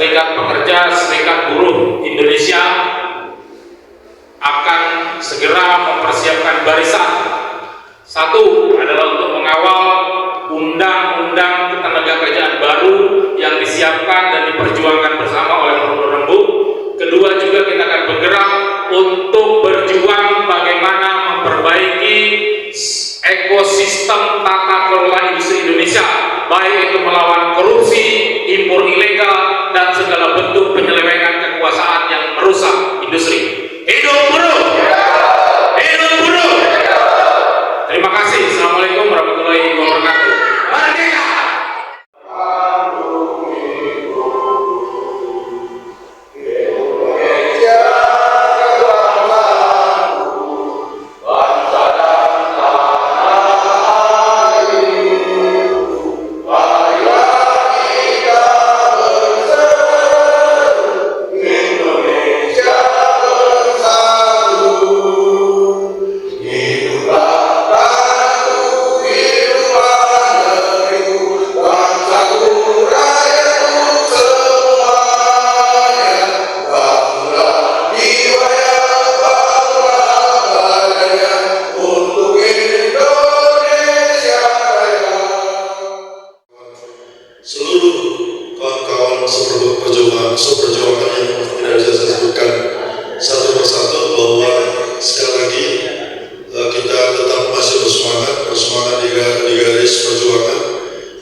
Serikat Pekerja, Serikat Buruh Indonesia akan segera mempersiapkan barisan. Satu adalah untuk mengawal undang-undang ketenagakerjaan baru yang disiapkan dan diperjuangkan bersama oleh Perum Rembuk. Kedua, juga kita akan bergerak untuk berjuang bagaimana memperbaiki ekosistem tata kelola industri Indonesia, baik itu melawan korupsi, impor ilegal, dan segala bentuk penyelewengan kekuasaan yang merusak industri. Hidup buruh! Hidup buruh! Terima kasih. Assalamualaikum warahmatullahi wabarakatuh. Merdeka! seperjuangan yang tidak bisa saya sebutkan satu persatu, bahwa sekali lagi kita tetap masih bersemangat di garis perjuangan,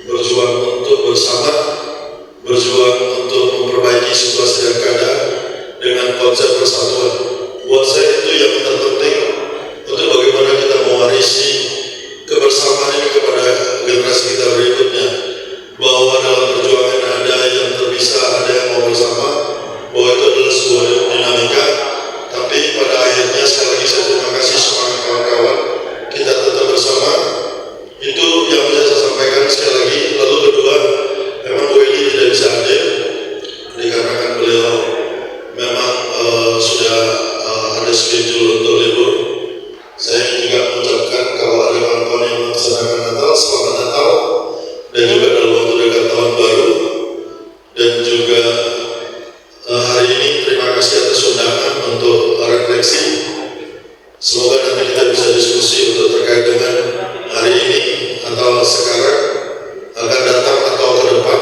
berjuang untuk bersama, berjuang untuk memperbaiki situasi dan keadaan dengan konsep persatuan. Buat saya itu yang terpenting untuk bagaimana kita mewarisi kebersamaan ini kepada generasi kita berikutnya, bahwa dalam perjuangan ada yang terpisah, ada yang mau bersama, bahwa itu adalah sebuah dinamika. Tapi pada akhirnya sekali lagi saya terima kasih semangat kawan-kawan, kita tetap bersama. Itu yang bisa saya sampaikan sekali lagi. Lalu kedua, memang Bu Eli tidak bisa hadir dikarenakan beliau memang sudah ada schedule untuk libur. Saya juga mengucapkan kalau ada kawan-kawan yang melaksanakan Natal, selamat Natal, dan juga dalam waktu dekat tahun baru. Dan juga hari ini terima kasih atas undangan untuk refleksi. Semoga nanti kita bisa diskusi untuk terkait dengan hari ini atau sekarang, akan datang atau ke depan,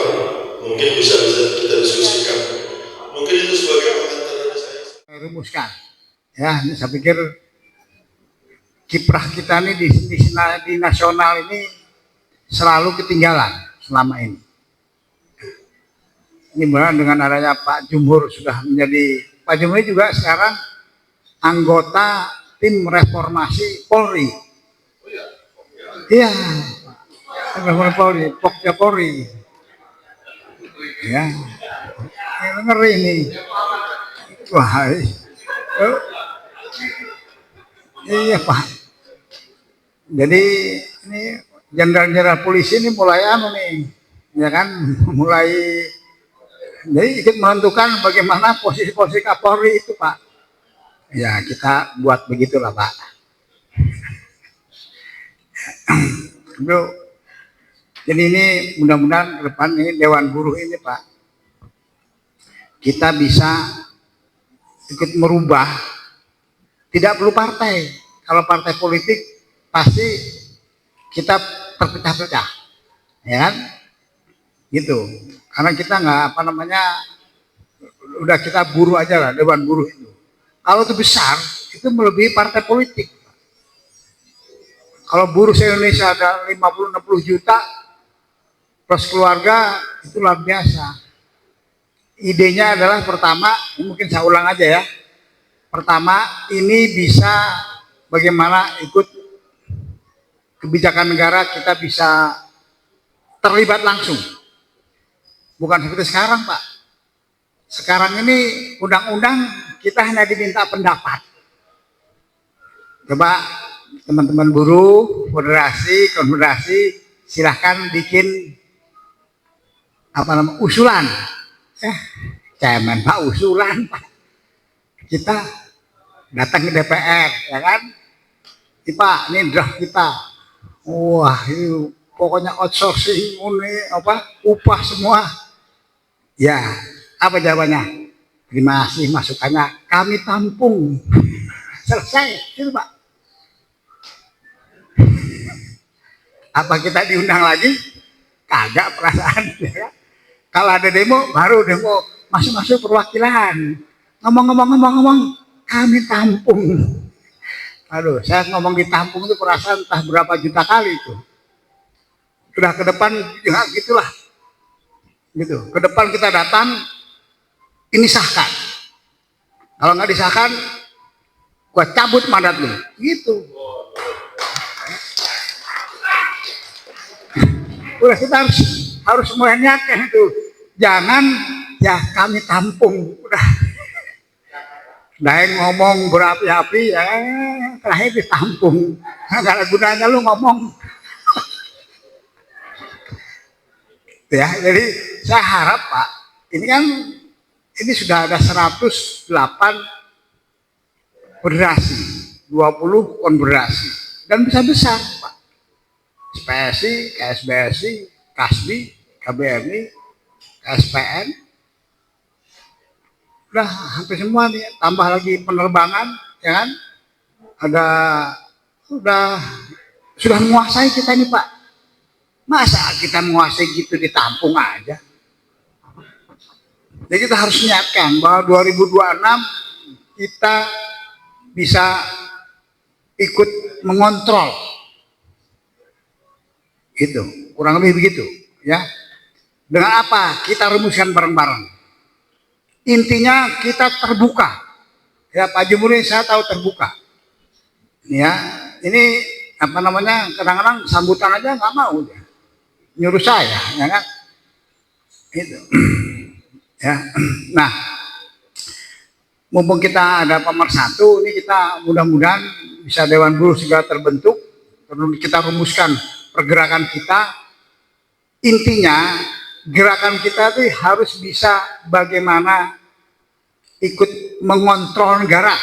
mungkin bisa kita diskusikan. Mungkin itu sebagai pengantar dari saya. Rumuskan, ya, ini saya pikir kiprah kita ini di nasional ini selalu ketinggalan selama ini. Ini benar dengan adanya Pak Jumhur sudah menjadi, Pak Jumhur juga sekarang anggota tim reformasi Polri. Iya, reformasi Polri, Pokja Polri. Ya, ngeri ini. Wah, iya Pak. Jadi ini jenderal-jenderal polisi ini mulai ya kan, mulai jadi ikut menentukan bagaimana posisi-posisi Kapolri itu Pak. Ya kita buat begitulah Pak. Bro, jadi ini mudah-mudahan ke depan ini Dewan Buruh ini Pak, kita bisa ikut merubah. Tidak perlu partai. Kalau partai politik pasti kita terpecah-pecah, ya kan? Gitu. Karena kita nggak udah kita buruh aja lah, Dewan Buruh itu. Kalau itu besar, itu melebihi partai politik. Kalau buruh se-Indonesia ada 50-60 juta plus keluarga, itu luar biasa. Idenya adalah pertama, mungkin saya ulang aja ya. Pertama, ini bisa bagaimana ikut kebijakan negara, kita bisa terlibat langsung. Bukan seperti sekarang Pak. Sekarang ini undang-undang kita hanya diminta pendapat. Coba teman-teman buruh, federasi, konfederasi, silahkan bikin usulan. Cemen Pak, usulan Pak. Kita datang ke DPR, ya kan? Pak, ini draft kita. Wah, ini pokoknya outsourcing, upah semua. Ya, Apa jawabannya? Terima kasih masukannya, kami tampung. Selesai, itu Pak. Apa kita diundang lagi? Kagak perasaan. Ya. Kalau ada demo, baru demo masuk-masuk perwakilan. Ngomong, kami tampung. Aduh, saya ngomong ditampung itu perasaan entah berapa juta kali itu. Sudah ke depan, ya gitulah. Gitu. Ke depan kita datang, ini sahkan. Kalau nggak disahkan, gua cabut mandat lu. Gitu. Udah kita harus mulai niatkan itu. Jangan ya kami tampung. Udah ngomong berapi-api ya terakhir ditampung. Nggak ada gunanya lu ngomong. Ya, jadi saya harap Pak, ini sudah ada 108 federasi, 20 konfederasi dan bisa besar Pak. SPSI, KSBSI, KASBI, KBMI, KSPN, udah hampir semua nih. Tambah lagi penerbangan, ya kan? Sudah menguasai kita ini Pak. Masa kita menguasai gitu ditampung aja? Jadi kita harus niatkan bahwa 2026 kita bisa ikut mengontrol. Gitu, kurang lebih begitu, ya. Dengan apa? Kita rumuskan bareng-bareng. Intinya kita terbuka. Ya Pak Jumuri saya tahu terbuka. Ya, ini apa namanya? Kadang-kadang sambutan aja nggak mau dia. Nyuruh saya, ya kan? Itu. Ya. Nah, mumpung kita ada pemersatu, ini kita mudah-mudahan bisa Dewan Buruh segera terbentuk, perlu kita rumuskan pergerakan kita. Intinya gerakan kita itu harus bisa bagaimana ikut mengontrol negara.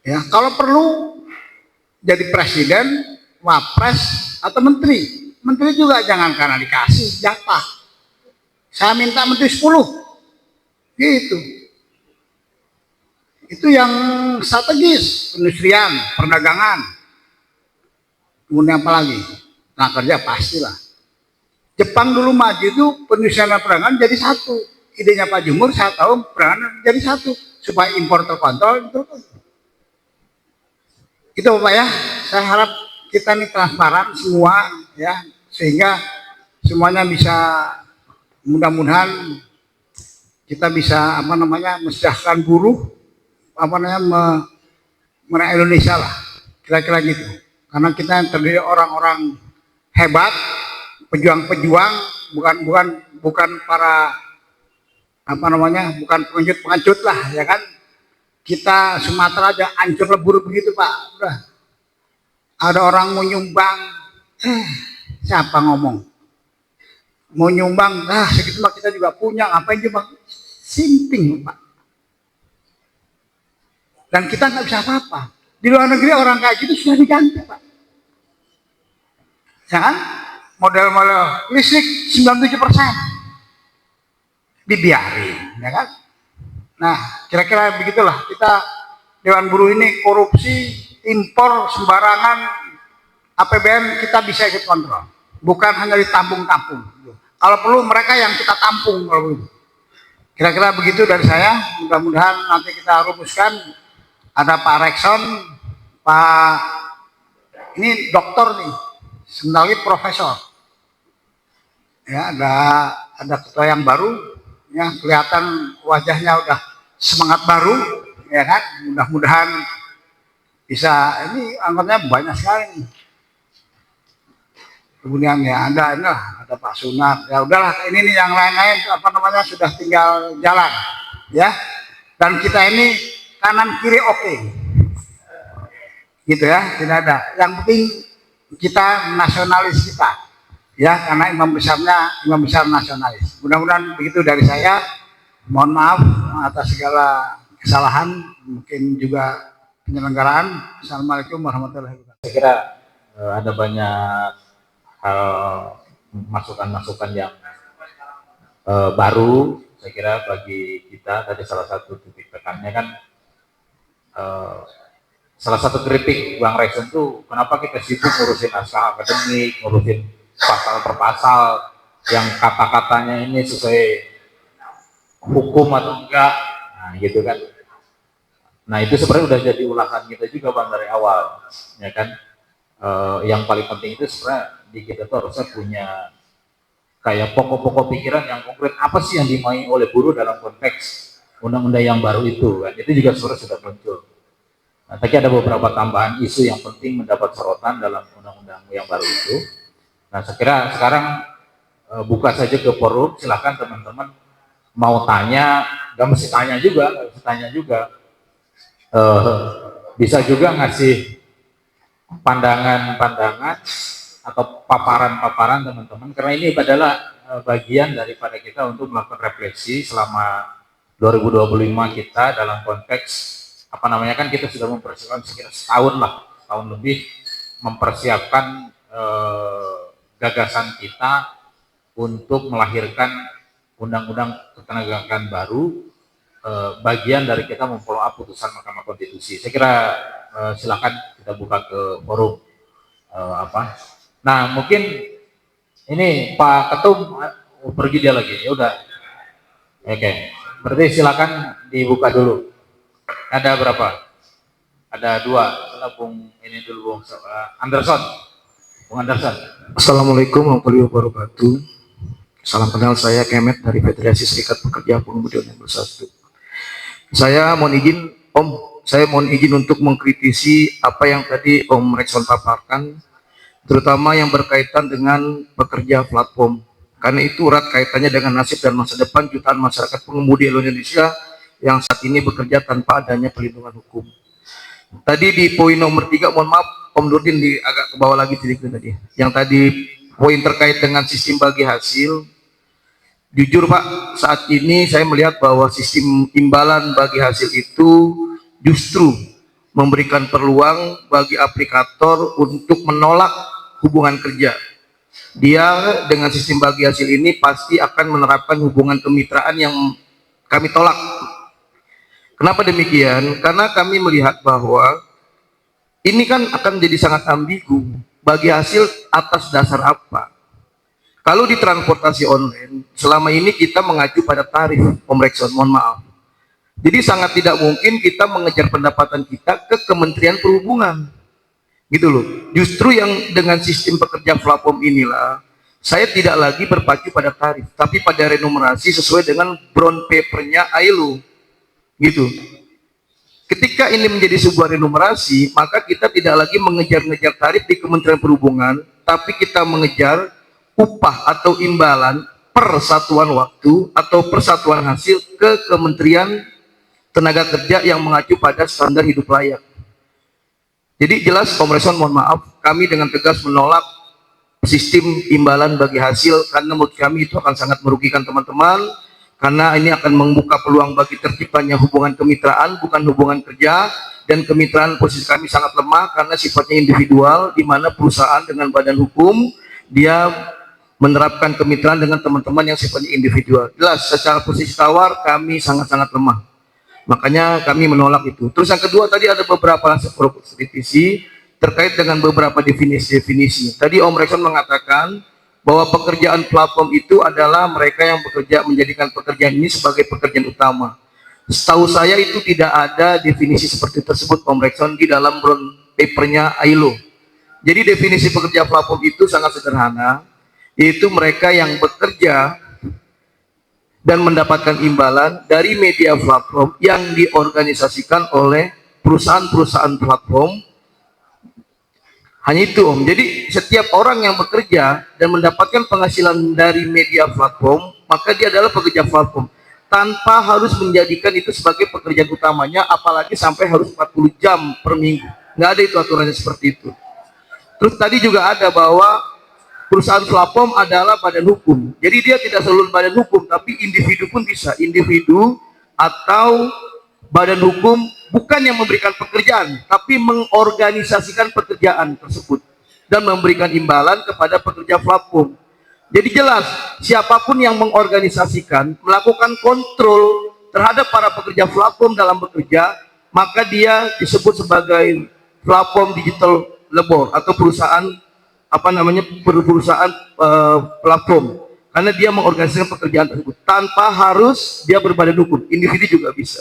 Ya, kalau perlu jadi presiden, wapres atau menteri. Menteri juga jangan karena dikasih jatah. Saya minta menteri 10. Gitu. Itu yang strategis, industrian, perdagangan. Kemudian apa lagi? Nah kerja pastilah. Jepang dulu maju itu perindustrian dan perdagangan jadi satu. Idenya Pak Jumur saya tahu perdagangan jadi satu supaya impor terkontrol. Itu Bapak ya. Saya harap kita ini transparan semua ya sehingga semuanya bisa mudah-mudahan kita bisa apa namanya mensejahterakan buruh apa namanya Indonesia lah kira-kira gitu. Karena kita yang terdiri orang-orang hebat, pejuang-pejuang, bukan para apa namanya, bukan pengecut-pengecut lah, ya kan? Kita Sumatera aja hancur lebur begitu Pak. Udah ada orang mau nyumbang, siapa ngomong? Mau nyumbang, segitu mah kita juga punya, ngapain nyumbang? Simping Pak. Dan kita nggak bisa apa-apa. Di luar negeri orang kayak gitu sudah diganti Pak. Jangan model-model listrik 97% dibiarin, ya kan? Nah, kira-kira begitulah kita Dewan Buruh ini korupsi, impor sembarangan, APBN kita bisa ikut kontrol, bukan hanya ditampung-tampung. Kalau perlu mereka yang kita tampung kalau begitu. Kira-kira begitu dari saya. Mudah-mudahan nanti kita rumuskan. Ada Pak Rekson, Pak ini dokter nih, sebentar lagi profesor. Ya, ada ketua yang baru, ya kelihatan wajahnya udah semangat baru, ya kan? Mudah-mudahan bisa. Ini anggotanya banyak sekali nih. Kemudian ya ada Pak Sunat. Ya udahlah, ini nih yang lain-lain apa namanya sudah tinggal jalan, ya. Dan kita ini kanan kiri oke. Gitu ya, tidak ada. Yang penting kita nasionalis kita. Ya, karena imam besar nasionalis. Mudah-mudahan begitu dari saya. Mohon maaf atas segala kesalahan, mungkin juga penyelenggaraan. Assalamualaikum warahmatullahi wabarakatuh. Saya kira ada banyak hal masukan-masukan yang baru, saya kira bagi kita tadi salah satu titik tekannya kan salah satu kritik Bang Rexon tuh kenapa kita sibuk ngurusin naskah akademik, ngurusin pasal per pasal yang kata-katanya ini sesuai hukum atau enggak, nah gitu kan. Nah itu sebenarnya udah jadi ulasan kita juga Bang dari awal, ya kan. Yang paling penting itu sebenarnya di kita tuh harusnya punya kayak pokok-pokok pikiran yang konkret, apa sih yang dimauin oleh buruh dalam konteks undang-undang yang baru itu kan. Itu juga sebenarnya sudah muncul. Nah, tapi ada beberapa tambahan isu yang penting mendapat sorotan dalam undang-undang yang baru itu. Nah, saya kira sekarang buka saja ke forum, silakan teman-teman mau tanya, nggak mesti tanya juga, bisa juga ngasih pandangan-pandangan atau paparan-paparan teman-teman, karena ini adalah bagian daripada kita untuk melakukan refleksi selama 2025 kita dalam konteks apa namanya, kan kita sudah mempersiapkan sekitar setahun lebih mempersiapkan gagasan kita untuk melahirkan undang-undang ketenagaan baru, bagian dari kita memfollow up putusan Mahkamah Konstitusi. Saya kira silakan kita buka ke forum Nah, mungkin ini Pak Ketum pergi dia lagi. Ya udah. Oke. Berarti silakan dibuka dulu. Ada berapa? Ada 2. Bung ini dulu Bung Anderson. Bung Anderson. Assalamualaikum warahmatullahi wabarakatuh. Salam kenal, saya Kemet dari Federasi Serikat Pekerja Pengemudi Online Bersatu. Saya mohon izin untuk mengkritisi apa yang tadi Om Rexon paparkan, terutama yang berkaitan dengan pekerja platform. Karena itu erat kaitannya dengan nasib dan masa depan jutaan masyarakat pengemudi Indonesia yang saat ini bekerja tanpa adanya perlindungan hukum. Tadi di poin nomor 3, mohon maaf Om Nurdin agak ke bawah lagi sedikit tadi. Yang tadi poin terkait dengan sistem bagi hasil. Jujur Pak, saat ini saya melihat bahwa sistem imbalan bagi hasil itu justru memberikan peluang bagi aplikator untuk menolak hubungan kerja. Dia dengan sistem bagi hasil ini pasti akan menerapkan hubungan kemitraan yang kami tolak. Kenapa demikian? Karena kami melihat bahwa ini kan akan jadi sangat ambigu. Bagi hasil atas dasar apa? Kalau di transportasi online, selama ini kita mengacu pada tarif, Om Rexon, mohon maaf. Jadi sangat tidak mungkin kita mengejar pendapatan kita ke Kementerian Perhubungan. Gitu loh. Justru yang dengan sistem pekerja platform inilah, saya tidak lagi berpacu pada tarif, tapi pada remunerasi sesuai dengan brown paper-nya ILO. Gitu. Ketika ini menjadi sebuah remunerasi, maka kita tidak lagi mengejar-ngejar tarif di Kementerian Perhubungan, tapi kita mengejar upah atau imbalan per satuan waktu atau per satuan hasil ke Kementerian Tenaga Kerja yang mengacu pada standar hidup layak. Jadi jelas Om Rexon, mohon maaf, kami dengan tegas menolak sistem imbalan bagi hasil, karena menurut kami itu akan sangat merugikan teman-teman, karena ini akan membuka peluang bagi terciptanya hubungan kemitraan, bukan hubungan kerja, dan kemitraan posisi kami sangat lemah karena sifatnya individual, di mana perusahaan dengan badan hukum dia menerapkan kemitraan dengan teman-teman yang sifatnya individual. Jelas secara posisi tawar kami sangat-sangat lemah, makanya kami menolak itu. Terus yang kedua, tadi ada beberapa kritisi terkait dengan beberapa definisi. Tadi Om Rexon mengatakan bahwa pekerjaan platform itu adalah mereka yang bekerja menjadikan pekerjaan ini sebagai pekerjaan utama. Setahu saya itu tidak ada definisi seperti tersebut Om Rexon di dalam brown paper-nya ILO. Jadi definisi pekerja platform itu sangat sederhana, yaitu mereka yang bekerja dan mendapatkan imbalan dari media platform yang diorganisasikan oleh perusahaan-perusahaan platform. Hanya itu Om. Jadi setiap orang yang bekerja dan mendapatkan penghasilan dari media platform, maka dia adalah pekerja platform, tanpa harus menjadikan itu sebagai pekerjaan utamanya, apalagi sampai harus 40 jam per minggu. Nggak ada itu aturannya seperti itu. Terus tadi juga ada bahwa perusahaan platform adalah badan hukum. Jadi dia tidak selalu badan hukum, tapi individu pun bisa. Individu atau badan hukum bukan yang memberikan pekerjaan, tapi mengorganisasikan pekerjaan tersebut dan memberikan imbalan kepada pekerja platform. Jadi jelas, siapapun yang mengorganisasikan, melakukan kontrol terhadap para pekerja platform dalam bekerja, maka dia disebut sebagai platform digital labor atau perusahaan perusahaan platform, karena dia mengorganisasikan pekerjaan tersebut tanpa harus dia berbadan hukum, individu juga bisa.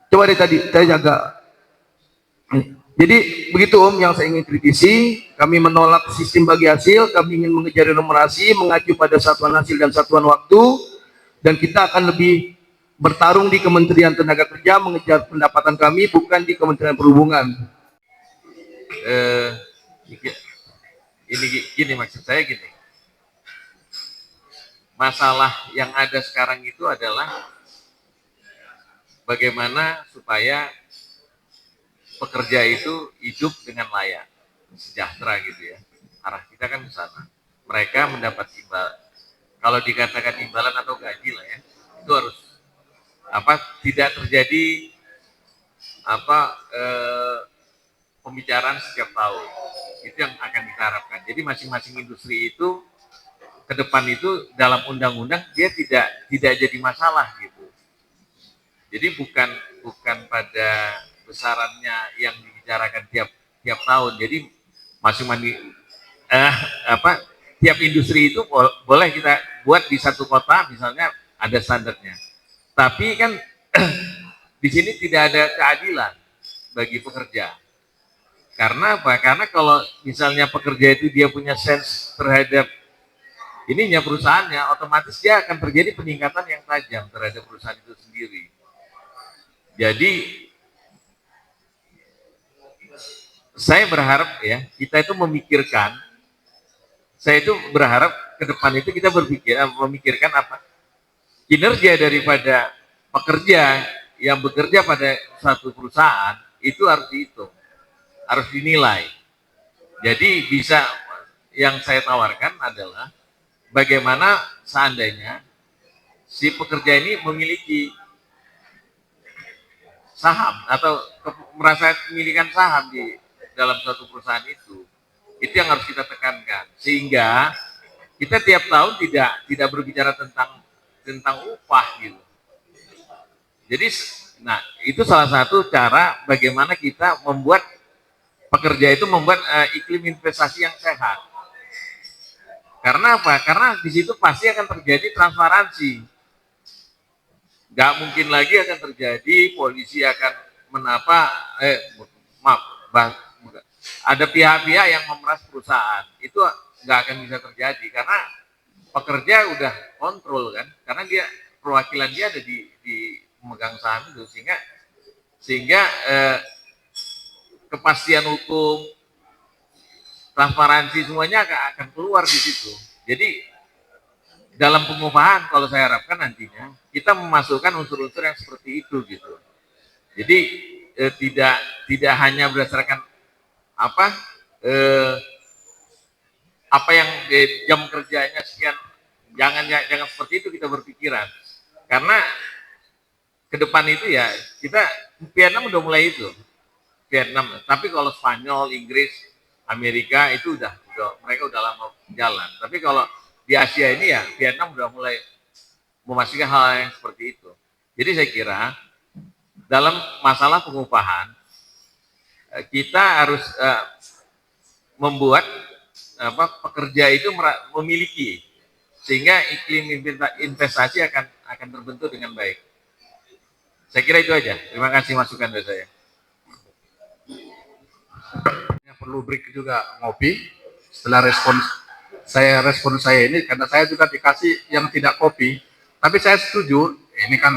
Coba deh tadi saya jaga. Jadi begitu Om yang saya ingin kritisi. Kami menolak sistem bagi hasil, kami ingin mengejar remunerasi mengacu pada satuan hasil dan satuan waktu, dan kita akan lebih bertarung di Kementerian Tenaga Kerja mengejar pendapatan kami, bukan di Kementerian Perhubungan. Ini gini, maksud saya gini, masalah yang ada sekarang itu adalah bagaimana supaya pekerja itu hidup dengan layak, sejahtera gitu ya. Arah kita kan ke sana. Mereka mendapat imbal, kalau dikatakan imbalan atau gaji lah ya, itu harus tidak terjadi pembicaraan setiap tahun. Itu yang akan kita harapkan. Jadi masing-masing industri itu ke depan itu dalam undang-undang dia tidak jadi masalah gitu. Jadi bukan pada besarannya yang dibicarakan tiap tahun. Jadi masing-masing tiap industri itu boleh kita buat di satu kota misalnya ada standarnya. Tapi kan di sini tidak ada keadilan bagi pekerja. Karena apa? Karena kalau misalnya pekerja itu dia punya sense terhadap ininya perusahaannya, otomatis dia akan terjadi peningkatan yang tajam terhadap perusahaan itu sendiri. Jadi saya berharap ya, kita itu memikirkan, saya itu berharap ke depan itu kita memikirkan apa? Kinerja daripada pekerja yang bekerja pada suatu perusahaan itu harus dihitung, harus dinilai. Jadi bisa, yang saya tawarkan adalah bagaimana seandainya si pekerja ini memiliki saham atau merasa memiliki saham di dalam suatu perusahaan itu yang harus kita tekankan, sehingga kita tiap tahun tidak berbicara tentang upah gitu. Jadi, nah itu salah satu cara bagaimana kita membuat pekerja itu membuat iklim investasi yang sehat. Karena apa? Karena di situ pasti akan terjadi transparansi. Gak mungkin lagi akan terjadi polisi akan ada pihak-pihak yang memeras perusahaan. Itu nggak akan bisa terjadi karena pekerja udah kontrol kan, karena dia perwakilan dia ada di pemegang saham itu, sehingga kepastian hukum, transparansi semuanya akan keluar di situ. Jadi dalam pengupahan kalau saya harapkan nantinya kita memasukkan unsur-unsur yang seperti itu gitu. Jadi tidak hanya berdasarkan apa yang jam kerjanya sekian, jangan seperti itu kita berpikiran, karena ke depan itu ya kita Vietnam udah mulai itu, Vietnam, tapi kalau Spanyol, Inggris, Amerika itu mereka udah lama jalan, tapi kalau di Asia ini ya Vietnam udah mulai memastikan hal yang seperti itu. Jadi saya kira dalam masalah pengupahan kita harus membuat pekerja itu memiliki, sehingga iklim investasi akan terbentuk dengan baik. Saya kira itu aja. Terima kasih masukan dari saya. Perlu break juga ngopi setelah respon saya ini, karena saya juga dikasih yang tidak kopi, tapi saya setuju. Ini kan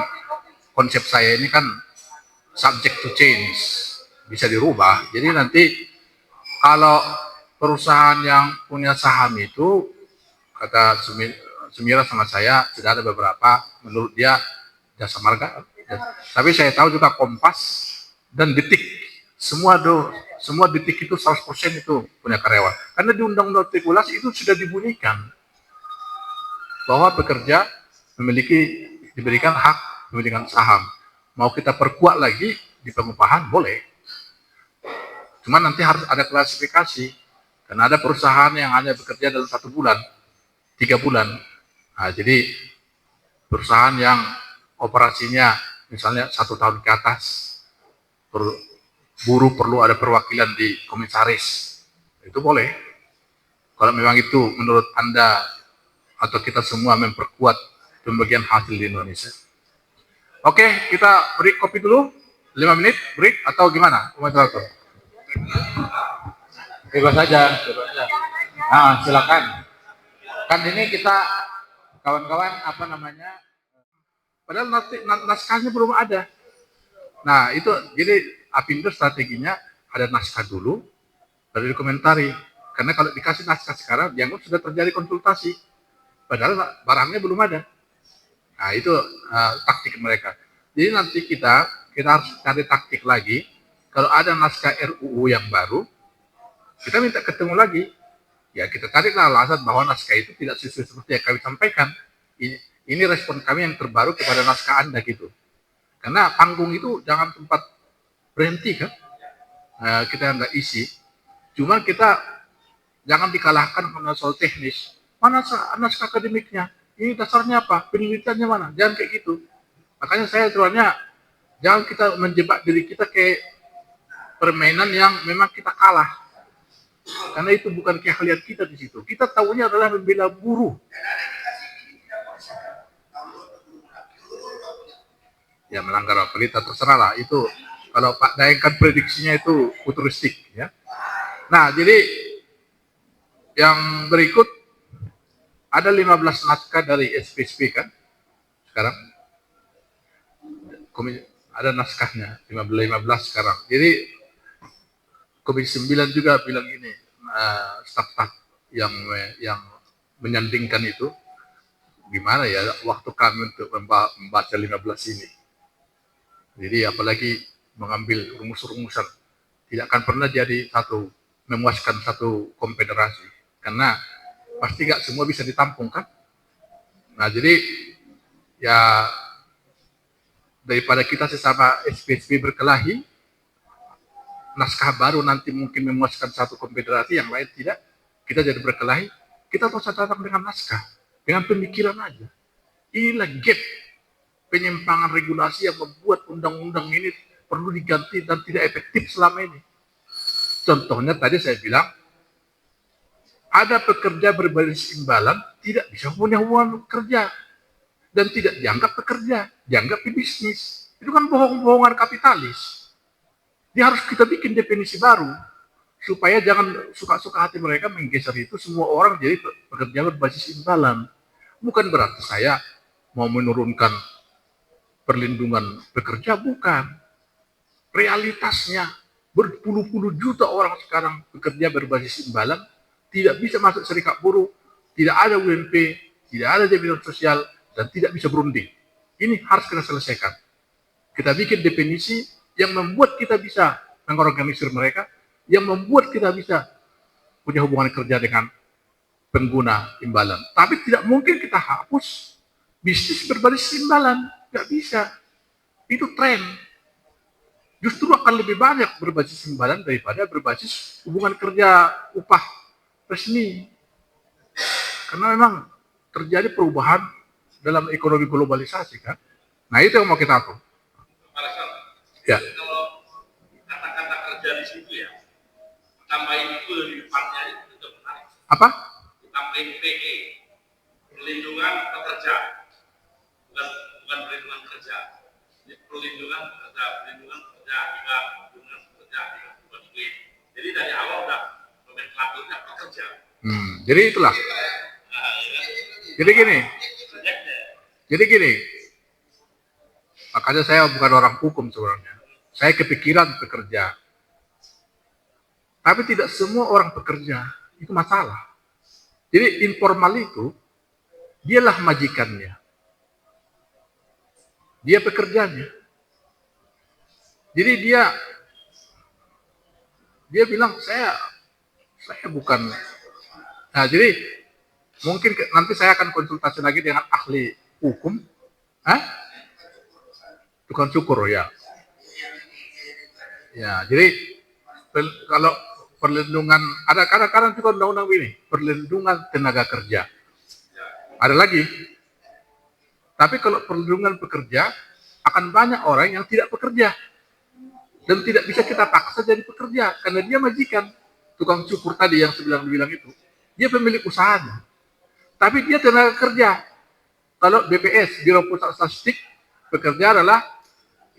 konsep saya ini kan subject to change, bisa dirubah. Jadi nanti kalau perusahaan yang punya saham itu, kata Sumira sama saya, sudah ada beberapa, menurut dia Jasa Marga, tapi saya tahu juga Kompas dan Detik, semua Detik itu 100% itu punya karyawan. Karena di Undang-Undang Regulasi itu sudah dibunyikan bahwa pekerja diberikan hak pemilikan saham. Mau kita perkuat lagi di pengupahan boleh. Cuma nanti harus ada klasifikasi. Karena ada perusahaan yang hanya bekerja dalam 1 bulan. 3 bulan. Nah, jadi perusahaan yang operasinya misalnya 1 tahun ke atas, buruh perlu ada perwakilan di komisaris, itu boleh. Kalau memang itu menurut Anda atau kita semua memperkuat pembagian hasil di Indonesia. Oke, kita break kopi dulu, 5 menit break atau gimana? Moderator? Bebas saja, bebas saja. Nah, silakan. Kan ini kita kawan-kawan apa namanya? Padahal naskahnya belum ada. Nah, itu jadi Apindo strateginya ada naskah dulu, baru dikomentari. Karena kalau dikasih naskah sekarang, dianggap sudah terjadi konsultasi. Padahal barangnya belum ada. Nah, itu taktik mereka. Jadi nanti kita harus cari taktik lagi. Kalau ada naskah RUU yang baru, kita minta ketemu lagi. Ya, kita tariklah alasan bahwa naskah itu tidak sesuai seperti yang kami sampaikan. Ini respon kami yang terbaru kepada naskah Anda gitu. Karena panggung itu jangan tempat berhenti kan. Kita nggak isi. Cuma kita jangan dikalahkan karena soal teknis. Mana naskah akademiknya? Ini dasarnya apa? Penelitiannya mana? Jangan kayak gitu. Makanya saya sebenarnya jangan kita menjebak diri kita kayak permainan yang memang kita kalah. Karena itu bukan keahlian kita di situ. Kita tahunya adalah membela buruh. Ya melanggar apa kita terserah lah. Itu kalau Pak Daeng kan prediksinya itu futuristik ya. Nah, jadi yang berikut ada 15 naskah dari SPSP kan sekarang. Ada naskahnya 15 sekarang. Jadi Komisi 9 juga bilang gini, staf-staf yang menyandingkan itu, gimana ya waktu kami untuk membaca 15 ini. Jadi apalagi mengambil rumus-rumusan, tidak akan pernah jadi memuaskan satu konfederasi. Karena pasti nggak semua bisa ditampung kan. Nah jadi ya daripada kita sesama SPSP berkelahi, naskah baru nanti mungkin memuaskan satu konfederasi, yang lain tidak, kita jadi berkelahi, kita harus datang dengan naskah, dengan pemikiran aja. Inilah gap penyimpangan regulasi yang membuat undang-undang ini perlu diganti dan tidak efektif selama ini. Contohnya tadi saya bilang, ada pekerja berbasis imbalan tidak bisa punya hubungan kerja dan tidak dianggap pekerja, dianggap pebisnis. Itu kan bohong-bohongan kapitalis. Dia harus kita bikin definisi baru supaya jangan suka-suka hati mereka menggeser itu semua orang jadi pekerja berbasis imbalan. Bukan berarti saya mau menurunkan perlindungan pekerja, bukan. Realitasnya berpuluh-puluh juta orang sekarang bekerja berbasis imbalan, tidak bisa masuk serikat buruh, tidak ada UMP, tidak ada jaminan sosial, dan tidak bisa berunding. Ini harus kita selesaikan. Kita bikin definisi yang membuat kita bisa mengorganisir mereka, yang membuat kita bisa punya hubungan kerja dengan pengguna imbalan. Tapi tidak mungkin kita hapus bisnis berbasis imbalan, nggak bisa. Itu tren. Justru akan lebih banyak berbasis imbalan daripada berbasis hubungan kerja upah resmi. Karena memang terjadi perubahan dalam ekonomi globalisasi kan. Nah itu yang mau kita atur. Ya. Kalau kata-kata kerja di situ ya, tambahin itu di depannya itu menarik. Apa? Tambahin PE, perlindungan pekerja, bukan perlindungan kerja. Ini perlindungan pekerja, jadi dari awal udah nomenklaturnya pekerja. Jadi itulah. Jadi gini. Makanya saya bukan orang hukum sebenarnya. Saya kepikiran pekerja. Tapi tidak semua orang pekerja. Itu masalah. Jadi informal itu, dialah majikannya. Dia pekerjanya. Jadi dia bilang, saya bukan. Nah jadi mungkin nanti saya akan konsultasi lagi dengan ahli hukum. Tukang cukur ya. Ya, jadi kalau perlindungan, ada kadang-kadang juga undang-undang ini, perlindungan tenaga kerja. ada lagi. Tapi kalau perlindungan pekerja, akan banyak orang yang tidak bekerja dan tidak bisa kita paksa jadi pekerja karena dia majikan. Tukang cukur tadi yang saya bilang itu, dia pemilik usahanya, tapi dia tenaga kerja. Kalau BPS, Biro Pusat Statistik, pekerja adalah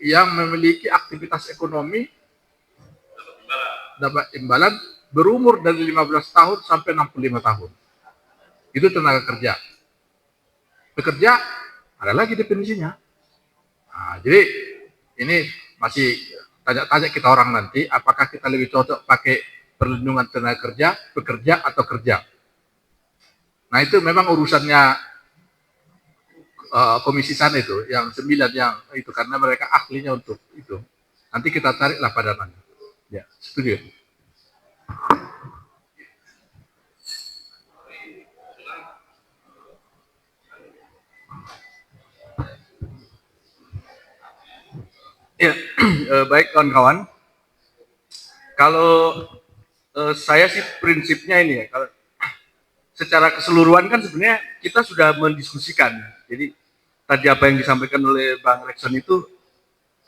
yang memiliki aktivitas ekonomi dapat imbalan berumur dari 15 tahun sampai 65 tahun. Itu tenaga kerja. Pekerja ada lagi definisinya. Nah, jadi ini masih tanya-tanya kita orang nanti, apakah kita lebih cocok pakai perlindungan tenaga kerja, pekerja, atau kerja. Nah itu memang urusannya komisi sana itu, yang 9 yang itu, karena mereka ahlinya untuk itu. Nanti kita tariklah padanannya. Ya, setuju. Ya, baik kawan-kawan. Kalau saya sih prinsipnya ini ya, kalau secara keseluruhan kan sebenarnya kita sudah mendiskusikan. Jadi tadi apa yang disampaikan oleh Bang Rekson itu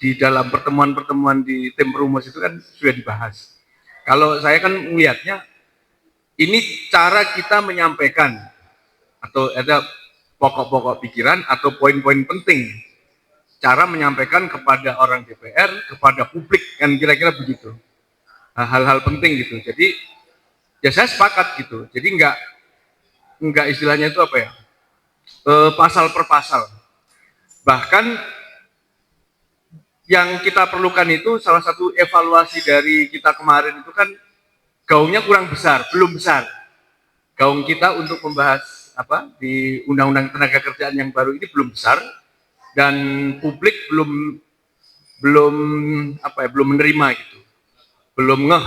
di dalam pertemuan-pertemuan di tim perumus itu kan sudah dibahas. Kalau saya kan melihatnya ini cara kita menyampaikan atau ada pokok-pokok pikiran atau poin-poin penting, cara menyampaikan kepada orang DPR, kepada publik, kan kira-kira begitu. Hal-hal penting gitu. Jadi ya saya sepakat gitu. Jadi enggak istilahnya itu apa ya? Pasal per pasal. Bahkan yang kita perlukan itu salah satu evaluasi dari kita kemarin itu kan gaungnya kurang besar, belum besar. Gaung kita untuk membahas apa di Undang-Undang Tenaga Kerjaan yang baru ini belum besar. Dan publik belum menerima gitu, belum ngeh.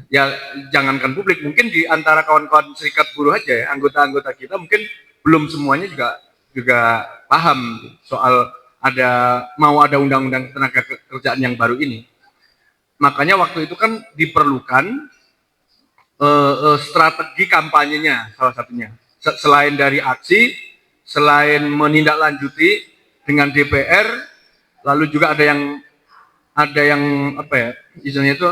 Ya jangankan publik, mungkin di antara kawan-kawan serikat buruh aja ya, anggota-anggota kita mungkin belum semuanya juga paham soal mau ada Undang-Undang Tenaga Kerjaan yang baru ini. Makanya waktu itu kan diperlukan strategi kampanyenya salah satunya. Selain dari aksi, selain menindaklanjuti dengan DPR, lalu juga ada yang apa ya istilahnya itu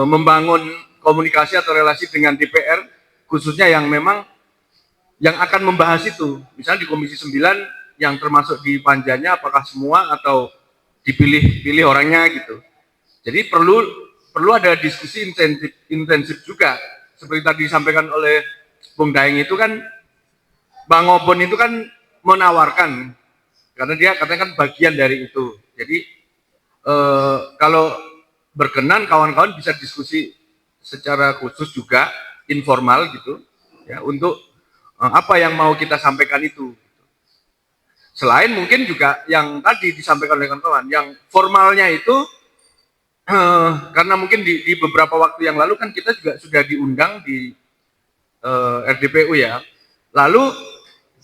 membangun komunikasi atau relasi dengan DPR, khususnya yang memang yang akan membahas itu. Misalnya di Komisi 9 yang termasuk di panjanya, apakah semua atau dipilih-pilih orangnya gitu. Jadi perlu ada diskusi intensif juga. Seperti tadi disampaikan oleh Bung Daeng itu kan, Bang Obon itu kan menawarkan, karena dia katanya kan bagian dari itu. Jadi kalau berkenan kawan-kawan bisa diskusi secara khusus juga, informal gitu, ya untuk apa yang mau kita sampaikan itu. Selain mungkin juga yang tadi disampaikan oleh kawan-kawan, yang formalnya itu karena mungkin di beberapa waktu yang lalu kan kita juga sudah diundang di RDPU ya. Lalu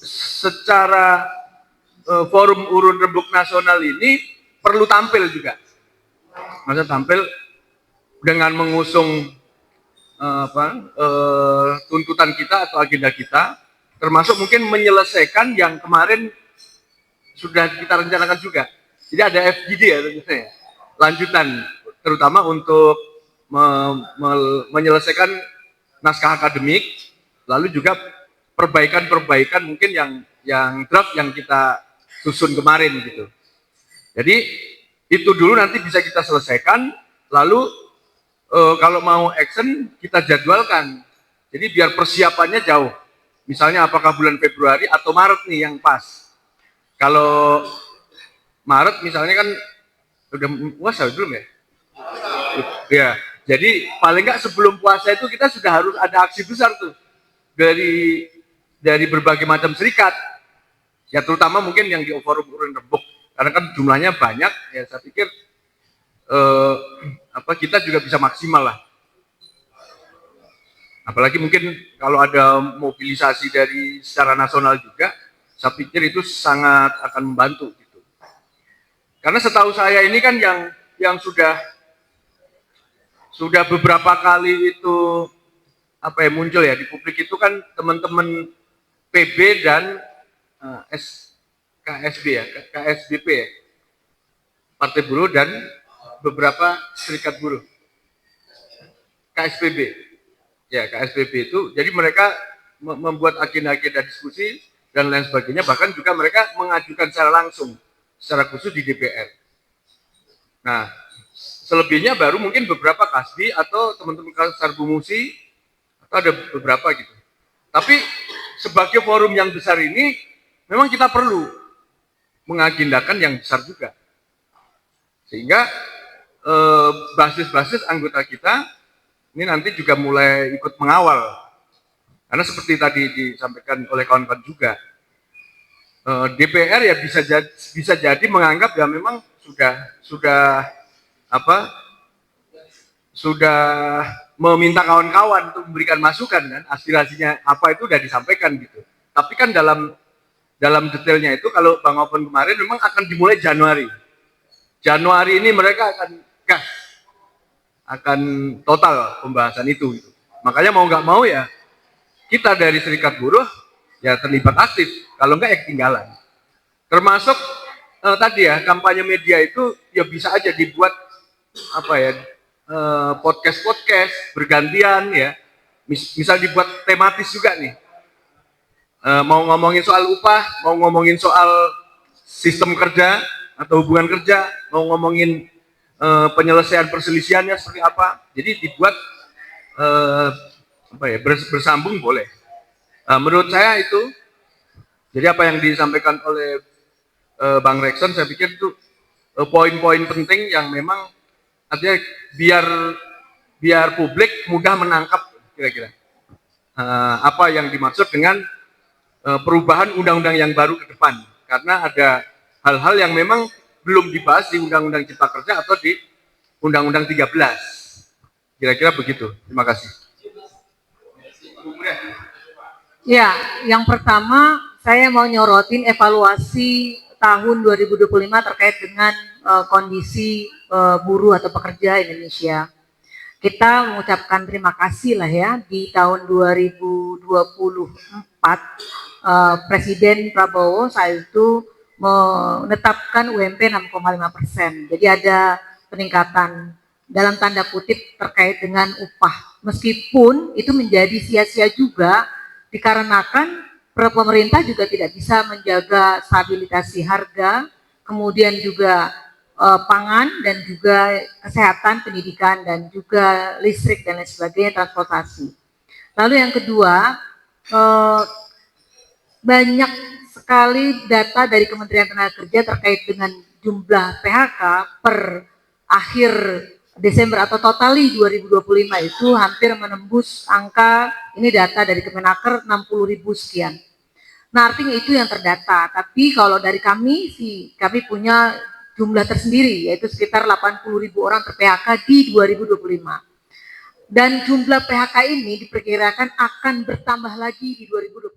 secara forum urun rembuk nasional ini perlu tampil juga. Maksudnya tampil dengan mengusung tuntutan kita atau agenda kita, termasuk mungkin menyelesaikan yang kemarin sudah kita rencanakan juga. Jadi ada FGD ya tentunya, lanjutan terutama untuk menyelesaikan naskah akademik, lalu juga perbaikan-perbaikan mungkin yang draft yang kita susun kemarin gitu. Jadi itu dulu nanti bisa kita selesaikan, lalu kalau mau action kita jadwalkan. Jadi biar persiapannya jauh. Misalnya apakah bulan Februari atau Maret nih yang pas. Kalau Maret misalnya kan udah puasa belum ya? Ya, jadi paling nggak sebelum puasa itu kita sudah harus ada aksi besar tuh dari berbagai macam serikat. Ya terutama mungkin yang di forum urun rembuk, karena kan jumlahnya banyak. Ya saya pikir kita juga bisa maksimal lah. Apalagi mungkin kalau ada mobilisasi dari secara nasional juga, saya pikir itu sangat akan membantu gitu. Karena setahu saya ini kan yang sudah beberapa kali itu muncul ya di publik itu kan teman-teman PB dan KSB ya, KSBP ya, Partai Buruh dan beberapa serikat buruh. KSPB, ya KSPB itu, jadi mereka membuat agenda-agenda diskusi dan lain sebagainya, bahkan juga mereka mengajukan secara langsung, secara khusus di DPR. Nah, selebihnya baru mungkin beberapa kasbi atau teman-teman Sarbu Musi, atau ada beberapa gitu. Tapi sebagai forum yang besar ini, memang kita perlu mengagendakan yang besar juga. Sehingga basis-basis anggota kita ini nanti juga mulai ikut mengawal. Karena seperti tadi disampaikan oleh kawan-kawan juga, DPR ya bisa jadi menganggap ya memang sudah meminta kawan-kawan untuk memberikan masukan kan, aspirasinya apa itu sudah disampaikan gitu. Tapi kan dalam detailnya itu kalau Bang Open kemarin memang akan dimulai Januari. Januari ini mereka akan gas, akan total pembahasan itu. Makanya mau nggak mau ya kita dari serikat buruh ya terlibat aktif, kalau nggak ya ketinggalan. Termasuk tadi ya kampanye media itu ya bisa aja dibuat podcast bergantian ya, misal dibuat tematis juga nih. Mau ngomongin soal upah, mau ngomongin soal sistem kerja atau hubungan kerja, mau ngomongin penyelesaian perselisihannya seperti apa. Jadi dibuat bersambung boleh. Menurut saya itu, jadi apa yang disampaikan oleh Bang Rekson, saya pikir itu poin-poin penting yang memang artinya biar publik mudah menangkap kira-kira apa yang dimaksud dengan perubahan undang-undang yang baru ke depan. Karena ada hal-hal yang memang belum dibahas di Undang-Undang Cipta Kerja atau di Undang-Undang 13. Kira-kira begitu. Terima kasih. Ya, yang pertama saya mau nyorotin evaluasi tahun 2025 terkait dengan kondisi buruh atau pekerja Indonesia. Kita mengucapkan terima kasih lah ya, di tahun 2024 Presiden Prabowo saat itu menetapkan UMP 6,5%. Jadi ada peningkatan dalam tanda kutip terkait dengan upah. Meskipun itu menjadi sia-sia juga dikarenakan pemerintah juga tidak bisa menjaga stabilisasi harga, kemudian juga pangan dan juga kesehatan, pendidikan dan juga listrik dan lain sebagainya, transportasi. Lalu yang kedua, banyak sekali data dari Kementerian Tenaga Kerja terkait dengan jumlah PHK per akhir Desember atau totali 2025 itu hampir menembus angka, ini data dari Kemenaker, 60.000 sekian. Nah artinya itu yang terdata, tapi kalau dari kami kami punya jumlah tersendiri yaitu sekitar 80.000 orang ter-PHK di 2025. Dan jumlah PHK ini diperkirakan akan bertambah lagi di 2026.